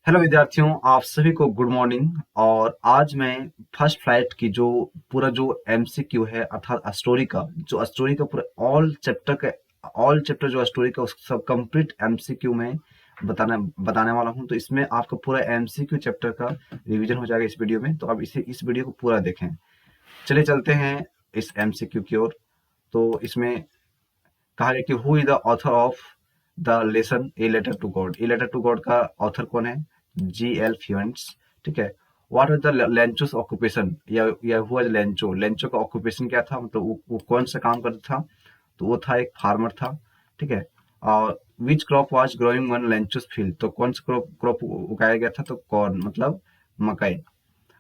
Hello विद्यार्थियों, आप सभी को गुड मॉर्निंग। और आज मैं फर्स्ट फ्लाइट की जो पूरा जो एमसीक्यू है अर्थात स्टोरी का पूरा ऑल चैप्टर जो स्टोरी का उस सब कंप्लीट एमसीक्यू में बताने बताने वाला हूं। तो इसमें आपका पूरा एमसीक्यू चैप्टर का रिवीजन हो जाएगा इस वीडियो में। तो अब इस वीडियो को पूरा देखें। चलिए चलते हैं इस एमसीक्यू की ओर। तो इसमें कहा गया कि who is the author of the lesson a letter to God. A letter to God का ऑथर कौन है? G L Fuentes. ठीक है। What was the Lencho's occupation, या हुआ लेंचो लेंचो का ऑक्यूपेशन क्या था, मतलब वो कौन सा काम करता था? तो वो था एक फार्मर था। ठीक है। और which crop was growing one Lencho's field, तो कौन सा क्रॉप उगाया गया था? तो कॉर्न, मतलब मकई।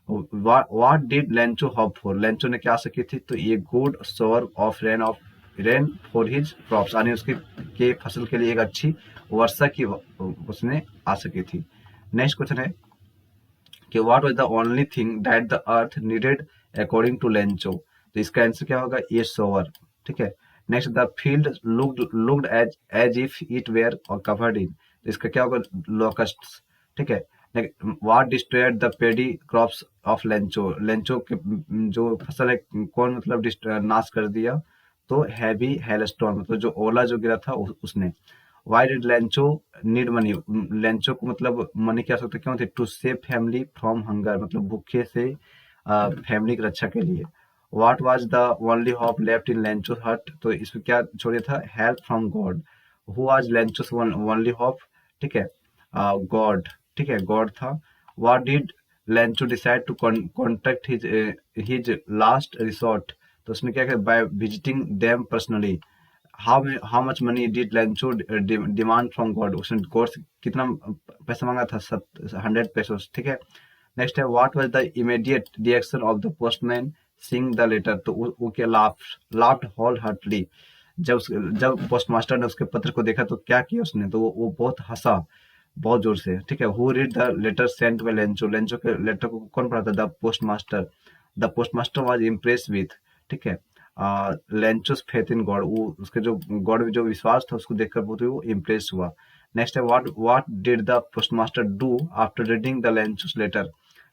What did Lencho hope for, Lencho ने क्या आशा की थी? तो ये good shower of rain for his crops, यानी उसके के फसल के लिए एक अच्छी वर्षा की उसने आशा की थी। नेक्स्ट क्वेश्चन है कि what was the only thing that the earth needed according to Lencho. तो इसका आंसर क्या होगा? ये सोअर। ठीक है। Next, the field looked as if it were covered in, तो इसका क्या होगा? लोकस्ट्स। ठीक है। What destroyed the paddy crops of Lencho, Lencho के जो फसल है कौन मतलब नाश कर दिया? तो हैवी हेलस्टॉर्म, मतलब जो ओला जो गिरा था उसने। Why did Lencho need money, Lencho को मतलब मनी की आवश्यकता क्यों थी? To save family from hunger, मतलब भूखे से फैमिली की रक्षा के लिए। What was the only hope left in Lencho hut, तो इसमें क्या छोड़ दिया था? Help from God. Who was Lencho's only hope? ठीक है, गॉड। ठीक है, गॉड था। What did Lencho decide to contract his last resort, तो उसने क्या किया? By visiting them personally. How much money did Lencho demand from God, उसने गॉड से कितना पैसा मांगा था? 100 पेसोस। ठीक है। नेक्स्ट है what was the immediate reaction of the postman seeing the letter, तो वो क्या? Laughed whole heartily. जब पोस्टमास्टर ने उसके पत्र को देखा तो क्या किया उसने? तो वो बहुत हंसा, बहुत जोर से। ठीक है। Who read the letter sent by Lencho, Lencho के लेटर को कौन पढ़ा था? The postmaster. The postmaster was impress with, ठीक है, लेंचोस फेथ इन गॉड, वो उसके जो गॉड में जो विश्वास था उसको देखकर बहुत ही वो इम्प्रेस हुआ। नेक्स्ट है what did the postmaster do after reading the Lencho's letter.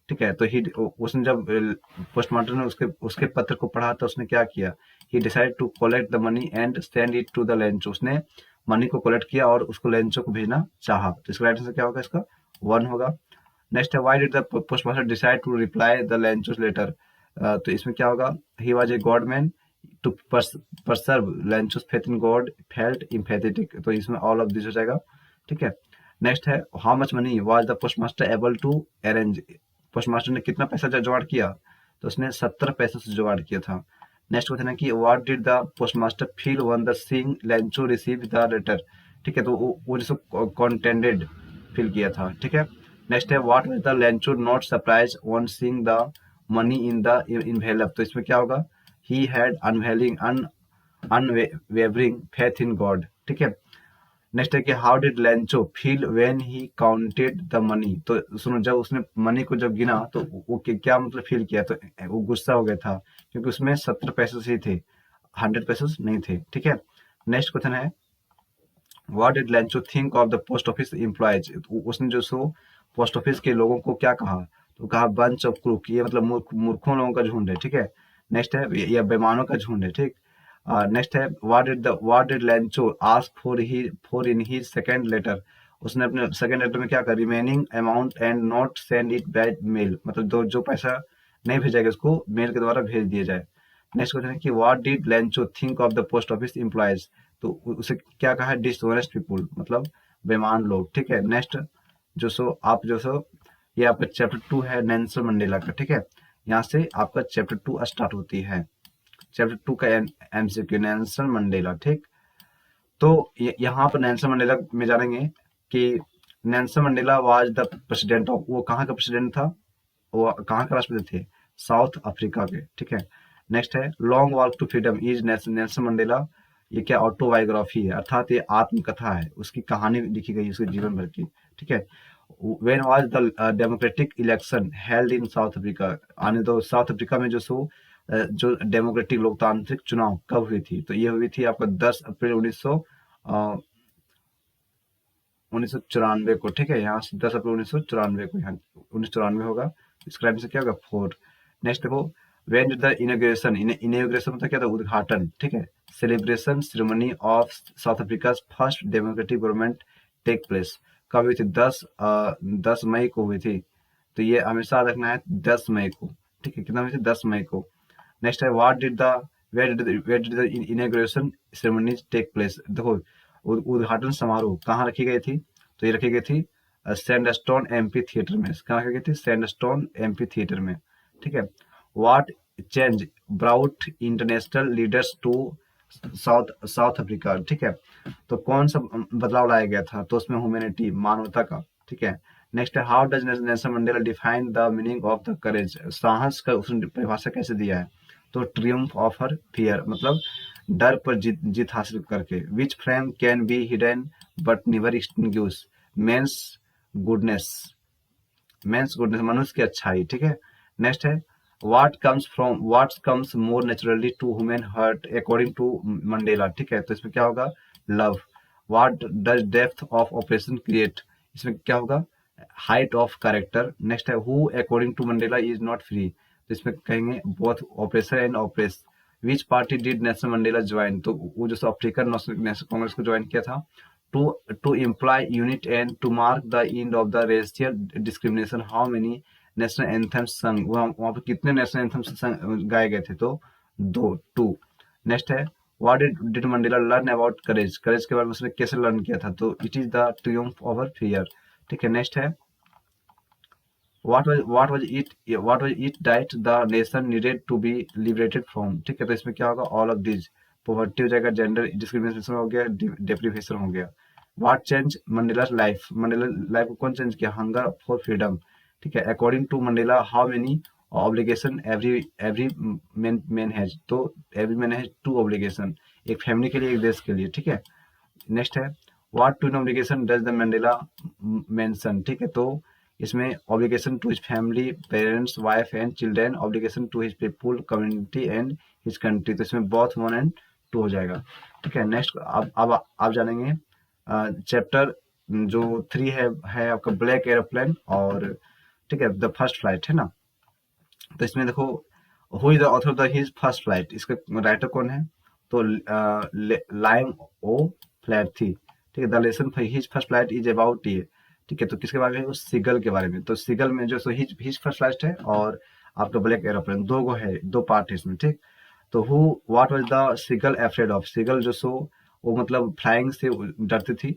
ठीक है। तो ही उसने जब पोस्टमास्टर ने उसके उसके पत्र को पढ़ा तो उसने क्या किया? He decide to collect the money and send it to the Lencho, उसने मनी को कलेक्ट किया और उसको लेंचो को भेजना चाहा। तो इसका राइट आंसर क्या होगा? इसका वन होगा। नेक्स्ट है why did the postmaster decide to reply the Lencho's letter, तो इसमें क्या होगा? He was a God man to preserve Lencho's faith in God felt empathetic, तो इसमें ऑल ऑफ दिस हो जाएगा। ठीक है। नेक्स्ट है how much money was the postmaster able to arrange, postmaster ने कितना पैसा जुगाड़ किया? तो उसने 70 पैसे से जुगाड़ किया था। नेक्स्ट क्वेश्चन है कि what did the postmaster feel on the seeing Lencho receive the letter. ठीक है। तो वो जिसको कॉन्टेंडेड फील किया था। ठीक है। नेक्स्ट है what was the Lencho not surprise on seeing the money in the envelope, तो इसमें क्या होगा? He had unwavering faith in God. ठीक है। नेक्स्ट है कि how did Lencho feel when he counted the money, तो सुनो, जब उसने मनी को जब गिना तो वो क्या मतलब फील किया? तो वो गुस्सा हो गया था क्योंकि उसमें 70 पैसे ही थे, 100 पैसे नहीं थे। ठीक है। नेक्स्ट क्वेश्चन है what did Lencho think of the post office employees, उसने जो सो पोस्ट ऑफिस के लोगों को क्या कहा? तो कहा बंच ऑफ क्रूक, ये मतलब मूर्खों लोगों का झुंड है। ठीक है। नेक्स्ट है या बेईमानों का झुंड है। ठीक। नेक्स्ट है what did Lencho ask for in his second letter, उसने अपने सेकंड लेटर में क्या कहा? Remaining amount and not send it by mail, मतलब जो पैसा नहीं भेजा गया उसको मेल के द्वारा भेज दिया जाए। नेक्स्ट क्वेश्चन है कि what did Lencho think of the post office employees, तो उसे क्या कहा? डिसऑनेस्ट पीपुल, मतलब बेईमान लोग। ठीक है। नेक्स्ट जो सो ये आपका चैप्टर 2 है नेल्सन मंडेला का। ठीक है। यहाँ से आपका चैप्टर 2 स्टार्ट होती है। चैप्टर 2 का एमसीक्यू नेल्सन मंडेला। ठीक। तो यहाँ पर नेल्सन मंडेला में जानेंगे कि Nelson Mandela was the president of, वो कहाँ का प्रेसिडेंट था? वो कहाँ के राष्ट्रपति थे? साउथ अफ्रीका के। ठीक है। नेक्स्ट है long walk to freedom is Nelson Mandela, ये क्या ऑटोबायोग्राफी है, अर्थात ये आत्मकथा है, उसकी कहानी लिखी गई उसके जीवन भर की। ठीक है। When was the democratic election held in south Africa, आने दो साउथ अफ्रीका में जो डेमोक्रेटिक लोकतांत्रिक चुनाव कब हुई थी? तो ये हुई थी आपका 10 अप्रैल 1900 1994 को, ठीक है, यहाँ 10 अप्रैल 1994 को, यहाँ 1994 होगा, इसका आंसर क्या होगा 4। नेक्स्ट देखो, when did the inauguration, inauguration मतलब क्या था, उद्घाटन, ठीक है, celebration ceremony of South Africa first democratic government take place, कब हुई थी, 10 मई को हुई थी। तो ये हमेशा रखना है 10 मई को, ठीक है, कितना हुई थी, 10 मई को। नेक्स्ट है, what did the where did the inauguration ceremony take place, देखो उद्घाटन समारोह कहाँ रखी गई थी, तो ये रखी गई थी सैंडस्टोन एमपी थिएटर में, कहाँ रखी गई थी, सैंडस्टोन एमपी थिएटर में, ठीक है। What change brought international leaders to South South Africa, ठीक है, तो कौन सा बदलाव लाया गया था, तो उसमें ह्यूमैनिटी, मानवता का, ठीक है। नेक्स्ट है, how does Nelson Mandela define the meaning of the courage, साहस का उसने परिभाषा कैसे दिया है, तो ट्रियम्फ ऑफ हर फियर, मतलब डर पर जीत हासिल करके। Which flame can be hidden but never extinguish, man's goodness, मनुष्य की अच्छाई, ठीक है। नेक्स्ट है, what comes more naturally to human heart according to Mandela, ठीक है, तो इसमें क्या होगा, love. What does depth of operation create, इसमें क्या होगा, हाइट ऑफ कैरेक्टर। नेक्स्ट है, who according to Mandela is not free, तो इसमें कहेंगे both oppressor and oppressed. Which party did Nelson Mandela join, तो वो जो अफ्रीकन नेशनल कांग्रेस को ज्वाइन किया था, to to imply unit and to mark the end of the racial discrimination, how many national anthems sung, वहाँ पे कितने national anthems गाए गए थे, तो 2। नेक्स्ट है, what did Mandela learn about courage, courage के बारे में उसने कैसे लर्न किया था, तो it is the triumph over fear, ठीक है। नेक्स्ट है, what was it that the nation needed to be liberated from, ठीक है, तो इसमें क्या होगा, ऑल ऑफ दिस, पॉवर्टी हो जाएगा, जेंडर डिस्क्रिमिनेशन हो गया, डेप्रिवेशन हो गया। What change Mandela life, Mandela life को कौन चेंज किया, हंगर फॉर फ्रीडम, ठीक है। According to Mandela how many obligation every man has, तो एवरी मैन हैज 2 ऑब्लिगेशन, एक फैमिली के लिए, एक देश के लिए, ठीक है। नेक्स्ट है, what two obligation does the Mandela mention, ठीक है, तो इसमें obligation to his family, parents, wife and children, obligation to his people, community and his country, तो इसमें बोथ 1 एंड 2 हो जाएगा, ठीक है। नेक्स्ट अब आप जानेंगे चैप्टर जो 3 है आपका ब्लैक एरोप्लेन, और ठीक है, द फर्स्ट फ्लाइट है ना, तो इसमें देखो, who is the author of the his first flight, इसका राइटर कौन है, तो लाइम ओ फ्लैटथी, ठीक है। The lesson for his first flight is about ये, ठीक है, तो किसके बारे में, वो सीगल के बारे में, तो सीगल में जो सो हिज फर्स्ट फ्लाइट है, और आपका ब्लैक एरोप्लेन, 2 गो है, 2 पार्ट है इसमें, ठीक। तो who what was the seagull afraid of, seagull जो सो वो मतलब फ्लाइंग से डरती थी।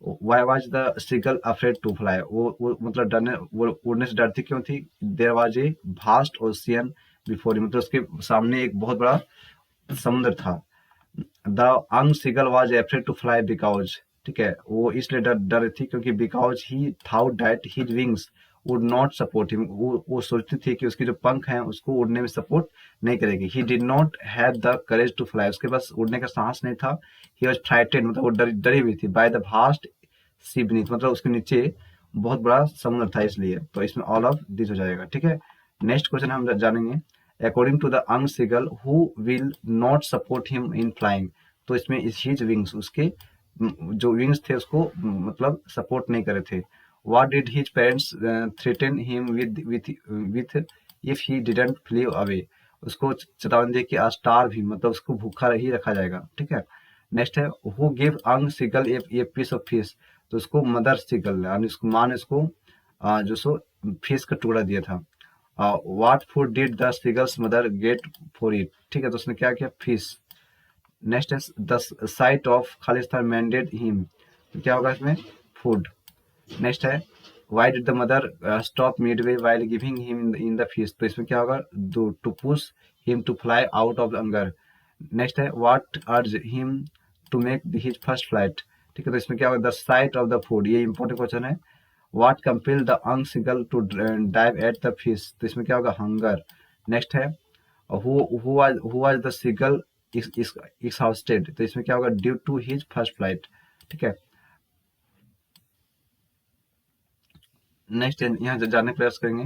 Why was the seagull afraid to fly, वो मतलब डरने, वो उड़ने से डरती क्यों थी, there was a vast ocean before, मतलब उसके सामने एक बहुत बड़ा समुद्र था। The young seagull was afraid to fly because, ठीक है, वो इसलिए डर रही थी क्योंकि because he thought that his wings would not support him, वो सोचती थी कि उसके जो पंख हैं उसको उड़ने में सपोर्ट नहीं करेगी। He did not have the courage to fly, उसके पास उड़ने का साहस नहीं था। ही वॉज फ्राइटेड, मतलब वो डरी हुई थी, by the vast sea beneath, मतलब उसके नीचे बहुत बड़ा समुद्र था, इसलिए, तो इसमें ऑल ऑफ दिस हो जाएगा, ठीक है। नेक्स्ट क्वेश्चन हम जानेंगे, according to the young seagull who will not support him in flying, तो इसमें इस हिज विंग्स, उसके जो विंग्स थे उसको मतलब सपोर्ट नहीं करे थे। What did his parents threaten him with if he didn't flee away, उसको चेतावनी दी कि स्टार भी, मतलब उसको भूखा ही रखा जाएगा, ठीक है। नेक्स्ट है, who give young seagull a piece of fish, तो उसको मदर सीगल, यानी उसको माँ ने उसको जो सो फिश का टुकड़ा दिया था। What food did the seagull's mother get for it, ठीक है, तो उसने क्या किया, फिश। नेक्स्ट है, the sight of Khalistan maddened him, क्या होगा इसमें, फूड। नेक्स्ट है, why did the mother stop midway while giving him in the fees, तो इसमें क्या होगा, to push him to fly out of anger. Next है, what urge him to make his first flight, ठीक है, तो इसमें क्या होगा, the sight of the food, ये इंपॉर्टेंट क्वेश्चन है। What compel the young seagull to dive at the fish, तो इसमें क्या होगा, हंगर। नेक्स्ट है, who was the seagull exhausted, तो इसमें क्या होगा, due to his first flight, ठीक है। नेक्स्ट यहाँ जानने का प्रयास करेंगे,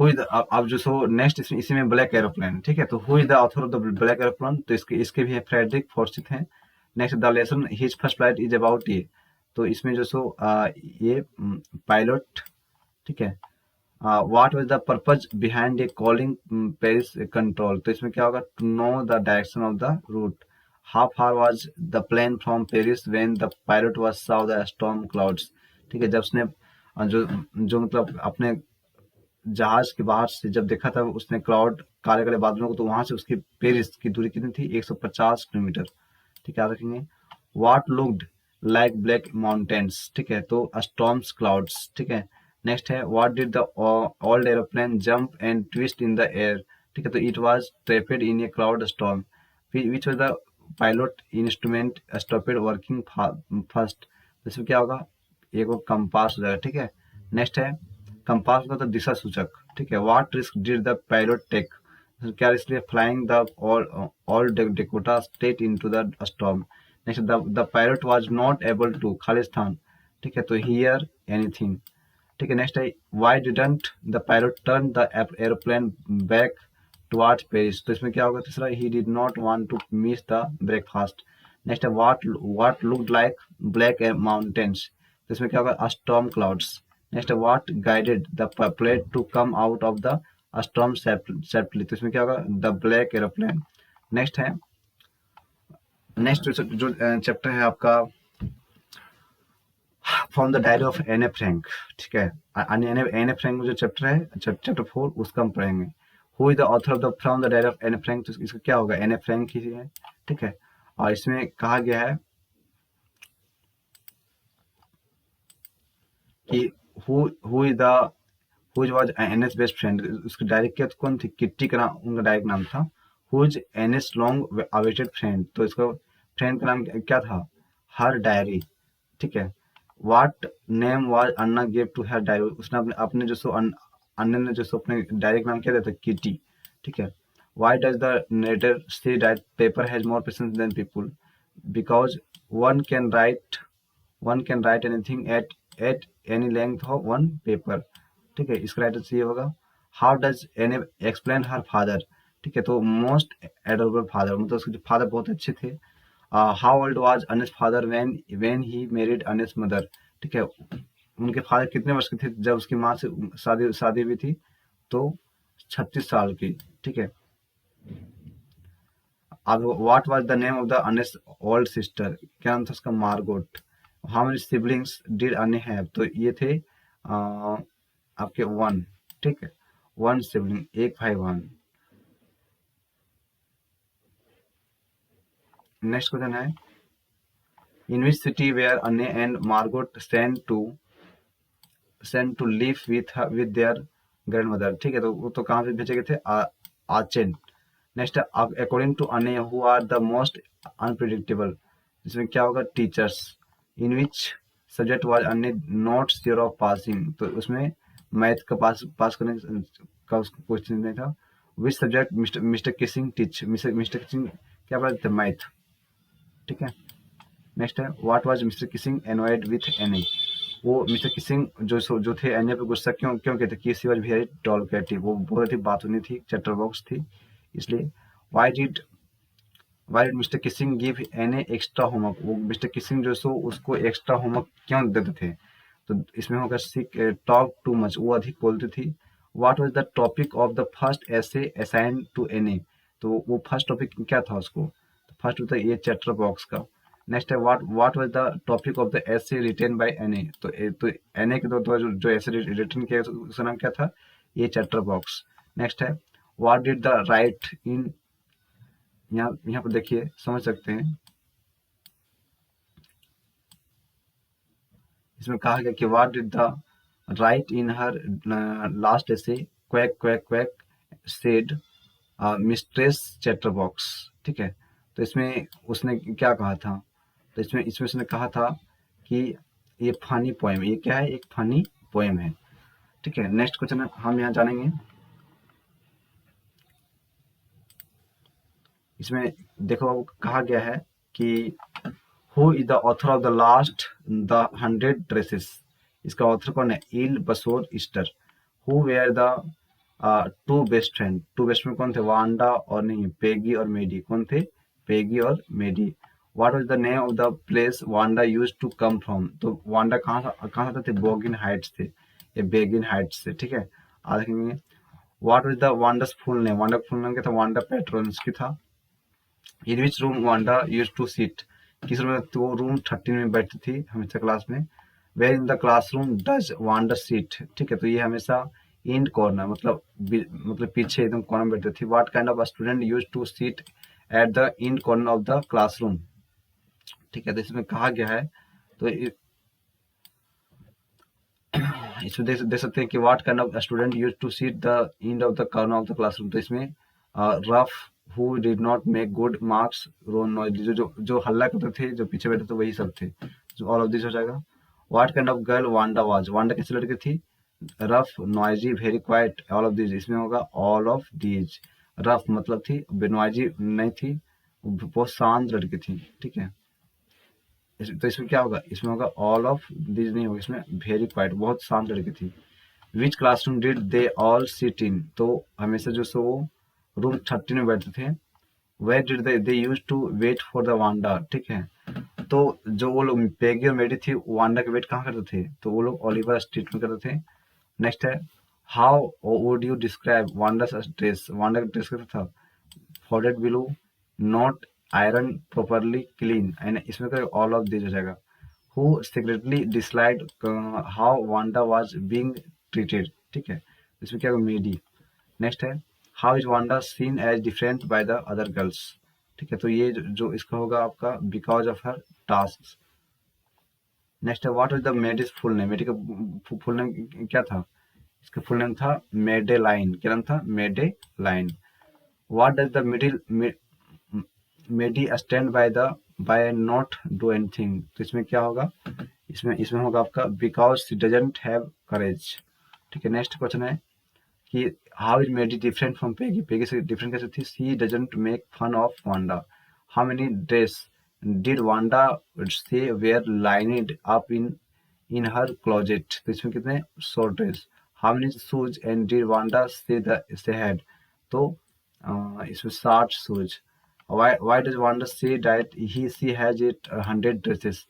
हु इज द, अब जो सो नेक्स्ट इसी में ब्लैक एरोप्लेन, ठीक है, तो who is the author of the black aeroplane, तो इसके भी है फ्रेडरिक फॉर्सिथ हैं। Next the lesson his first flight is about ये, तो इसमें जो सो ये पायलट, ठीक है। What was the purpose behind a calling Paris control, तो इसमें क्या होगा, to know the direction of the route. How far was the plane from Paris when the pilot was saw the storm clouds, ठीक है, जब उसने जो जो मतलब अपने जहाज के बाहर से जब देखा था उसने क्लाउड, काले काले बादलों को, तो वहां से उसकी पेरिस की दूरी कितनी थी, 150 किलोमीटर, ठीक है, याद रखेंगे। What looked like black mountains, ठीक है, तो स्टॉर्म्स क्लाउड्स, ठीक है। नेक्स्ट है what did the old aeroplane jump and twist in the air, ठीक है, तो it was trapped in a cloud storm. Which was the pilot instrument stopped working first, इसमें क्या होगा, एक वो कंपास हो जाएगा, ठीक है। नेक्स्ट है कंपास का तो दिशा सूचक, ठीक है। What risk did the pilot take, क्या इसलिए flying the all Dakota state into the storm. Next the pilot was not able to Khalistan, ठीक है, तो हियर एनीथिंग, ठीक है। नेक्स्ट है why didn't the pilot turn the aeroplane back towards Paris, तो इसमें क्या होगा, तीसरा he did not want to miss the breakfast. Next है what looked like black mountains, तो इसमें क्या होगा, स्टॉर्म क्लाउड्स। नेक्स्ट है what guided the plane to come out of the storm safely, तो इसमें क्या होगा, द ब्लैक एरोप्लेन। नेक्स्ट है नेक्स्ट जो चैप्टर है आपका from the diary of Anne Frank, ठीक है। एन ए फ्रैंक जो चैप्टर है, चैप्टर 4, उसका हम पढ़ेंगे। Who is the author of the from the diary of Anne Frank, तो इसका क्या होगा, एन ए फ्रैंक ही है, ठीक है। और इसमें कहा गया है कि who is the who was NS best friend, उसकी डायरेक्ट क्या कौन थी, किट्टी का नाम, उनका डायरेक्ट नाम था। Who is NS long awaited friend, तो इसका फ्रेंड का नाम क्या था, हर डायरी, ठीक है। What name was Anna give to her diary, उसने अपने अपने जो सो अन्ना ने जो सो अपने डायरेक्ट नाम क्या दिया था, किटी, ठीक है। Why does the narrator say that paper has more patience than people, because one can write one can write anything at any length of one paper, ठीक है, इसका राइटर चाहिए होगा। How does Anne explain her father, ठीक है, तो most adorable father, मतलब उसके फादर बहुत अच्छे थे। How old was Anas father when he married Anas mother, ठीक है, उनके फादर कितने वर्ष के थे जब उसकी माँ से शादी शादी हुई थी, तो 36 साल की, ठीक है। अब what was the name of the Anas old sister, क्या नाम था उसका, Margot. How many siblings did अने हैव, तो ये थे आपके वन, ठीक है, वन सिबलिंग, एक भाई बहन। नेक्स्ट क्वेश्चन है in which city were Anne and Margot sent to live with their grandmother, ठीक है, तो वो तो कहाँ पे भेजे गए थे, Aachen. Next according to Anne who are the most unpredictable, इसमें क्या होगा, teachers. In which subject was Anne not sure of passing, तो उसमें मैथ का पास करने का क्वेश्चन नहीं था। Which subject mister Keesing teach, mister Keesing क्या पढ़ाते थे, मैथ, ठीक है। नेक्स्ट है what was mister Keesing annoyed with any, वो मिस्टर किसिंग जो थे एनी पे गुस्सा क्यों क्यों कहते, कि सी वाज वेरी टॉलकेटिव, वो बहुत अधिक बात होनी थी, चैटर बॉक्स थी, इसलिए। Why did mister Keesing give any extra homework, वो मिस्टर किसिंग जो सो उसको एक्स्ट्रा होमवर्क क्यों देते थे, तो इसमें होगा सिक टॉक टू मच, वो अधिक बोलती थी। What was the topic of the first ऐसे असाइन टू एनी, तो वो फर्स्ट टॉपिक क्या था उसको, तो फर्स्ट होता है ये चैटर बॉक्स का। नेक्स्ट है what was the topic of the ऐसे रिटेन बाय एनी, तो एनी के दो जो ऐसे रिटन किया उसका नाम क्या था, ये चैटर बॉक्स। नेक्स्ट है व्हाट डिड द राइट इन, यहाँ पर देखिए समझ सकते हैं, इसमें कहा गया कि what did the write in her last essay quack quack quack said mistress chatterbox, ठीक है, तो इसमें उसने क्या कहा था, तो इसमें उसने कहा था कि ये फनी पोएम, ये क्या है, एक फनी पोएम है, ठीक है। नेक्स्ट क्वेश्चन हम यहाँ जानेंगे, इसमें देखो कहा गया है कि who is the author of the last the 100 dresses, इसका ऑथर कौन है, Eleanor Estes. Who were the two best friend कौन थे? वांडा और नहीं, पेगी और मेडी। कौन थे? पेगी और Maddie. What was the name of the place Wanda used to come from? तो वांडा कहाँ से थे? बोगिन हाइट्स थे, ये बेगिन हाइट्स से, ठीक है। आज देखेंगे what was the Wanda's full name? Wanda full name क्या था? वांडा पेट्रोन्स्की था। In which room Wanda used to sit? किस रूम में? तो वो रूम 13 में बैठती थी हमेशा क्लास में। Where in the classroom does Wanda sit? ठीक है, तो ये हमेशा इन कॉर्नर, मतलब पीछे एकदम कॉर्नर में बैठती थी। What kind of student use to sit at the in corner of the classroom? ठीक है, तो इसमें कहा गया है, तो इसमें देख सकते हैं कि what kind of student use to sit the end of the corner of the classroom. तो इसमें rough, who did not make good marks, Ron noise, जो हल्ला करते थे, जो पीछे बैठे थे, वही सब थे। जो ऑल ऑफ दिस हो जाएगा। What kind of girl Wanda was? Wanda कैसी लड़की थी? Rough, noisy, very quite, all of these. इसमें होगा ऑल ऑफ दीज। रफ मतलब थी, नॉइजी नहीं थी, बहुत शांत लड़की थी, ठीक है। तो इसमें क्या होगा? इसमें होगा ऑल ऑफ दीज नहीं होगा, इसमें वेरी क्वाइट, बहुत शांत लड़की थी। Which classroom did they all sit in? तो हमेशा जो सो रूम 13 में बैठते थे। Where did they use to wait for the Wanda? ठीक है, तो जो वो लोग पेगी और मेडी थी, वांडा के वेट कहाँ करते थे? तो वो लोग ओलिवर स्ट्रीट में करते थे। नेक्स्ट है, how would you describe Wanda's dress? Wanda का ड्रेस कैसा था? Folded below, not iron properly clean, and इसमें का ऑल ऑफ दिस हो जाएगा। Who secretly disliked how Wanda was being treated? ठीक है, इसमें क्या होगा? मेडी। नेक्स्ट है, how is Wanda seen as different by the other girls? ठीक है, तो ये जो इसका होगा आपका because of her task. Next है, what is the Maddie's full name? Maddie का फुल नेम क्या था? इसका फुल नेम था मेडे लाइन। क्या नाम था? Madeline. What does the middle Maddie stand by not do anything? तो इसमें क्या होगा? इसमें होगा आपका because she doesn't have courage. ठीक है, नेक्स्ट क्वेश्चन है कि how is Maddie different from Peggy? Peggy से डिफरेंट कैसे थी? She doesn't make fun of Wanda. How many dress did Wanda say were lined up in her closet? तो इसमें कितने? 100 dress. How many shoes and did Wanda से had? तो इसमें 60 shoes. Why does Wanda say that she has 100 dresses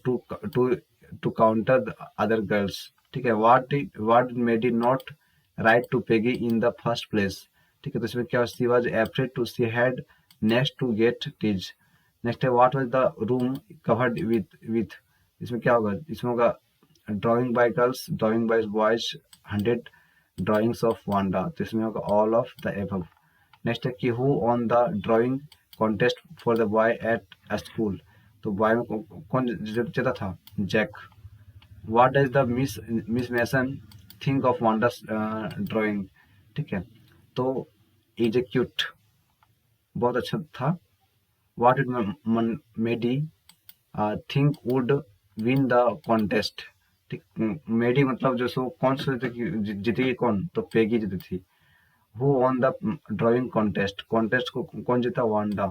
to counter the other girls? ठीक है, what made it not write to Peggy in the first place? ठीक है, तो इसमें क्या? she was afraid to she had next to get teased. Next है, what was the room covered with? इसमें क्या होगा? इसमें होगा drawing by girls, drawing by boys, 100 drawings of Wanda. तो इसमें होगा all of the above. Next है कि who won the drawing contest for the boy at school? तो बॉय में कौन जीता था? Jack. What does the Miss Mason think of Wanda's drawing? ठीक है, तो इज ए क्यूट, बहुत अच्छा था। What did Maddie think would win the contest? ठीक, मेडी मतलब जो सो कौन सोचते कि जीतेगी कौन? तो पेगी जीती थी। Who won the drawing contest? Contest को कौन जीता? Wanda.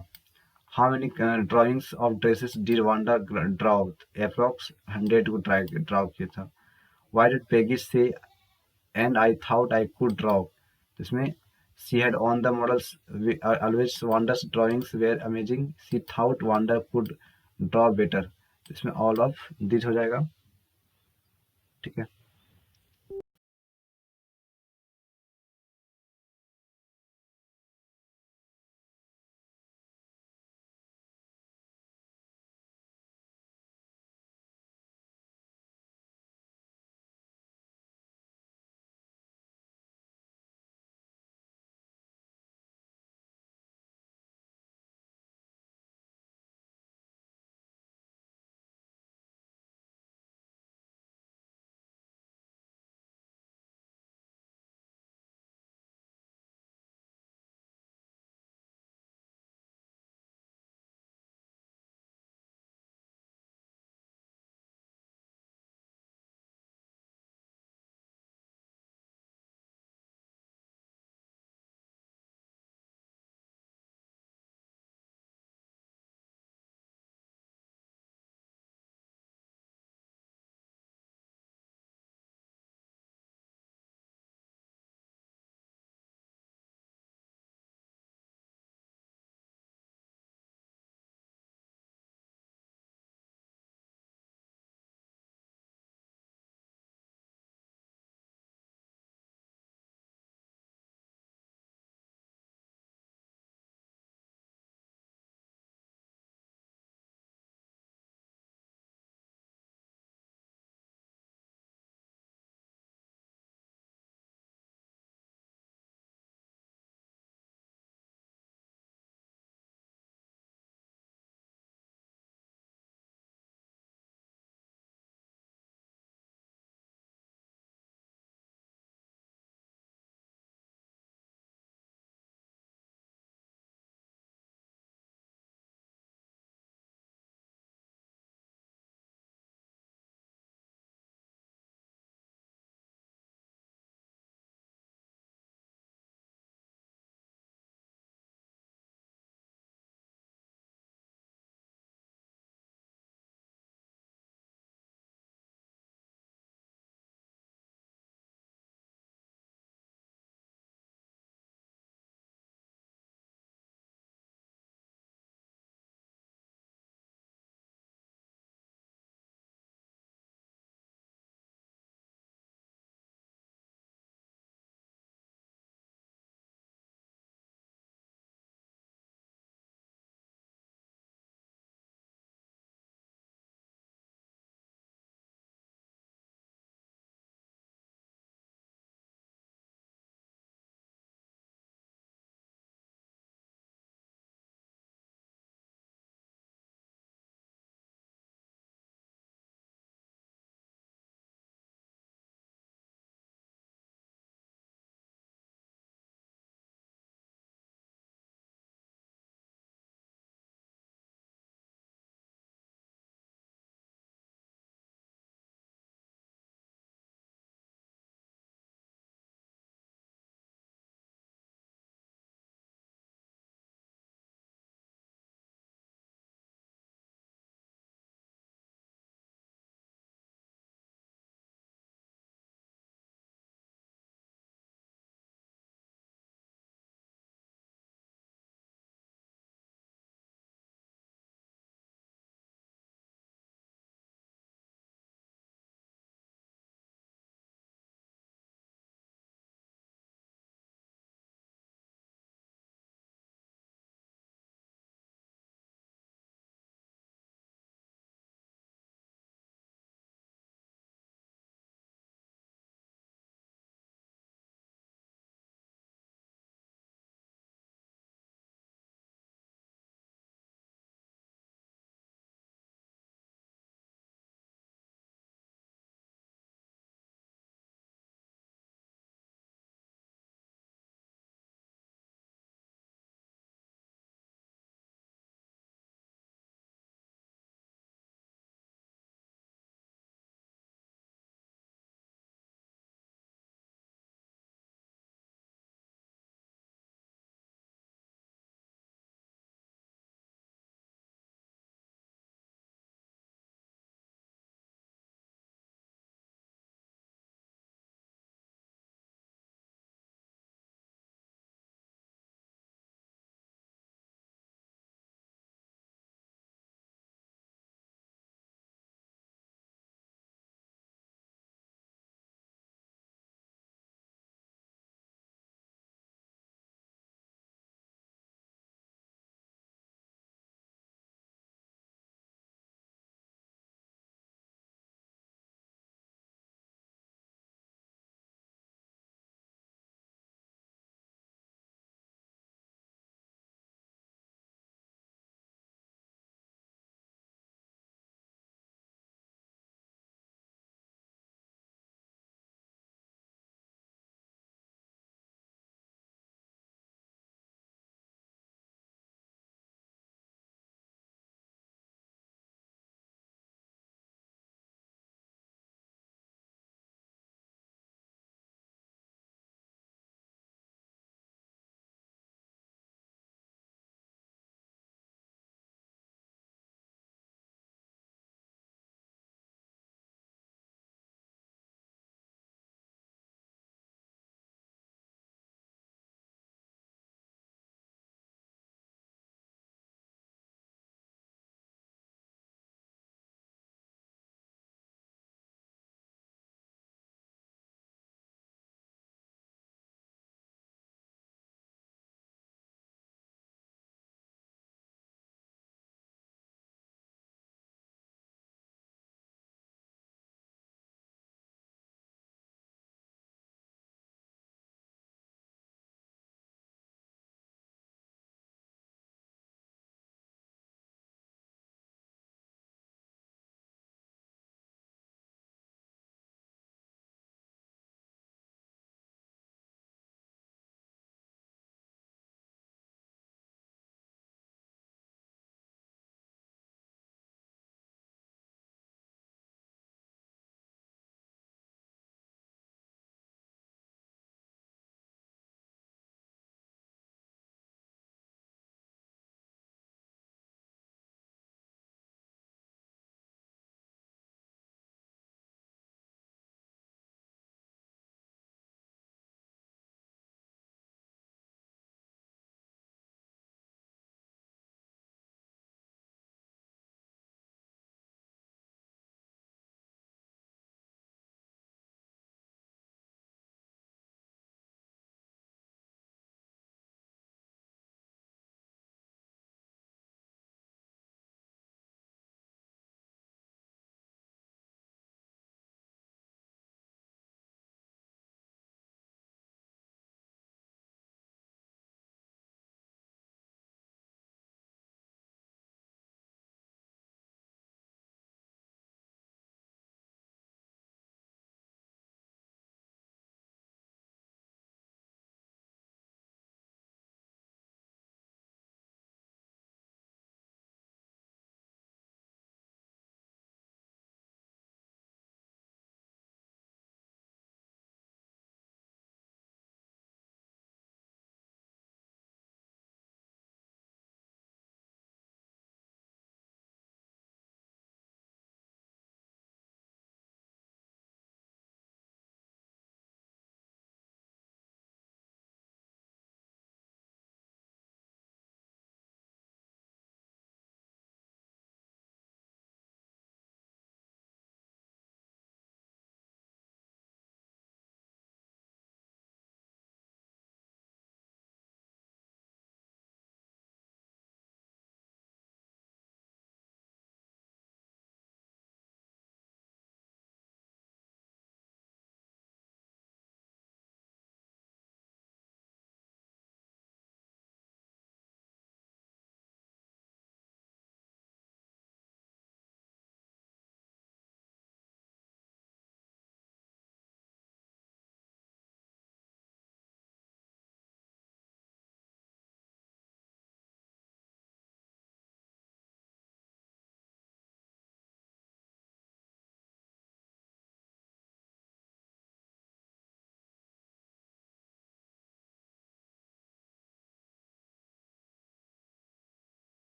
How many drawings of dresses did Wanda draw? Approx 100 को ड्रॉ किया था। Why did Peggy say and I thought I could draw? इसमें she had on the models always Wanda's drawings were amazing, she thought Wanda could draw better. इसमें all of this हो जाएगा, ठीक है।